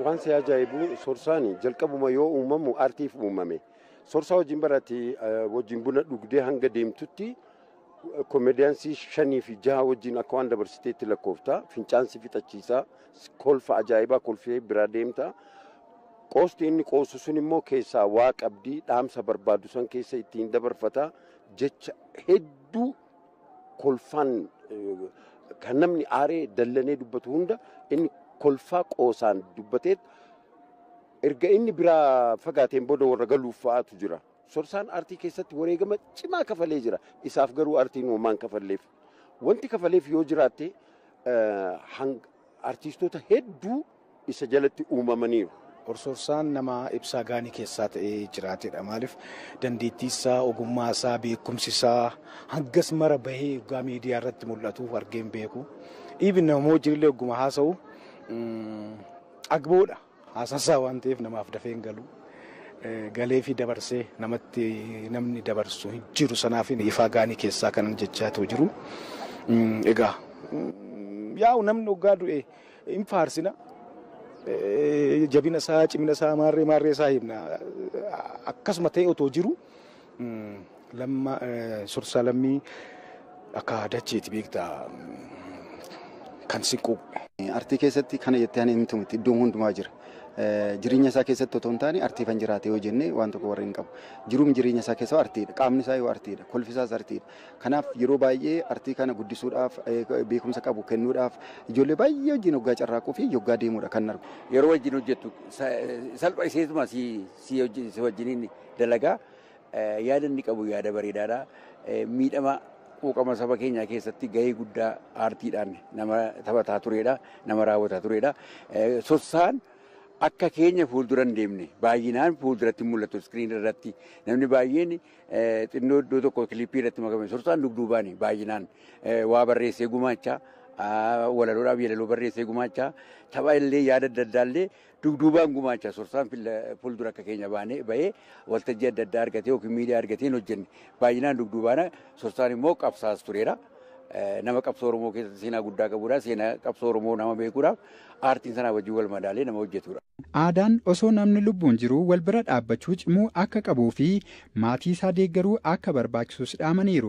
waan si ajaa'ibu Sorsaani jalqabuma yoo uumamu aartiif uumame. Sorsaa wajjin barate wajjin buna dhugdee hanga deemtutti koomediyaansii 5 fi 6 wajjin akka waan dabarsiteetti lakkoofta. Fincaansi fixachiisaa kolfa ajaa'ibaa kolfee bira deemta. Qoosti inni qoosu sun immoo keessaa waa qabdii dhaamsa barbaadu san keessa ittiin dabarfata. Jecha hedduu kolfaan kan namni aaree dallanee dubbatu hunda inni kolfaa qoosaan dubbateet erga inni biraa fagaateen booda warra galuuf fa'aatu jira. Sorsaan aartii keessatti wareegama cimaa kafalee jira. Isaaf garuu aartiin uumaan kafalleef. Wanti kafaleef yoo jiraatte aartistoota hedduu isa jalatti uumamaniiru. Sorsaan nama ibsaa gaanii keessaa ta'ee jiraatedha. Maaliif dandeettii isaa, ogummaa isaa, beekumsi isaa hangas mara bahee waggaa miidiyaa irratti mul'atu argeen beeku. Dhiibin namoota jirillee ogguma haasa'u agboodha. Haasasaa waan ta'eef namaaf dafee hin galu. Galee fi dabarsee namni dabarsu hin jiru sanaaf ifaa gaanii keessaa kan jechaatu jiru. Egaa yaa'u namni waggaa du'e hin faarsina. Jabina isaa, cimina isaa, maarree isaa himna. Akkasuma ta'e otoo jiru Sorsaa Lammii akka dacheeti beektaa kan siqu. Aartii keessatti kana jettee ani himtu miti iddoon hundumaa jira. Jireenya isaa keessatti otoo hin taane aartii kan jiraate yoo jenne waan tokko warra hin qabu. Jiruun jireenya isaa keessaa aartiidha. Qaamni isaa yoo aartiidha. Kolfi isaas aartiidha. Kanaaf yeroo baay'ee aartii kana guddisuudhaaf beekumsa qabu kennuudhaaf ijoollee baay'ee wajjin hoggaa carraaquu fi hoggaa deemuudha kan argu. Yeroo wajjin hojjettu salpha iseetuma si wajjiniin dalagaa yaada inni qabu yaada bareedaadha. Miidhama quuqama saba keenyaa keessatti gahee guddaa aartiidhaan nama taphataa turedha. Nama raawwataa turedha. Sorsaan akka keenya fuuldura hin deemne baay'inaan fuulduratti mul'atu iskiriin irratti namni baay'een xinnoo iddoo tokko kilippii irratti makame Sorsaan dugduubaani baay'inaan waa barreessee gumaachaa walaloodhaaf yeedaloo barreessee gumaachaa tapha illee yaada adda addaa illee dugduubaan gumaachaa Sorsaan fuuldura akka keenya bahee waltajjii adda addaa argatee yookiin miidiyaa argatee hin hojjenne baay'inaan dugduubaana. Sorsaan immoo qabsaas tureera. Nama qabsoo Oromoo keessatti seenaa guddaa qabudha. Seenaa qabsoo Oromoo nama beekuudhaaf aartiin sanaa wajjin wal madaalee nama hojjetudha. Aadaan osoo namni lubbuun jiru wal bira dhaabbachuu cimuu akka qabuu fi maatii isaa deeggaruu akka barbaachisus dhaamaniiru.